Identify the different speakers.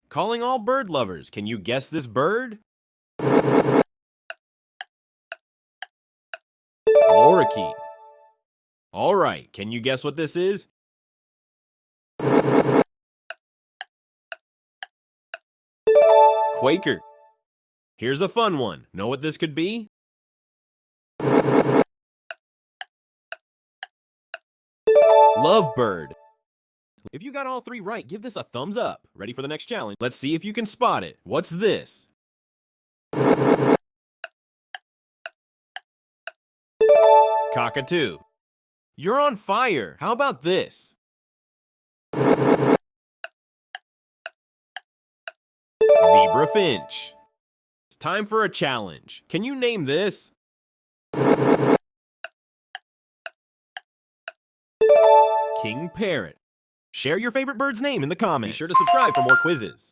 Speaker 1: Calling all bird lovers, can you guess this bird? Lorikeet. All right, can you guess what this is? Quaker. Here's a fun one. Know what this could be? Lovebird. If you got all three right, give this a thumbs up. Ready for the next challenge? Let's see if you can spot it. What's this? Cockatoo. You're on fire. How about this? Zebra finch. It's time for a challenge. Can you name this? King parrot. Share your favorite bird's name in the comments. Be sure to subscribe for more quizzes.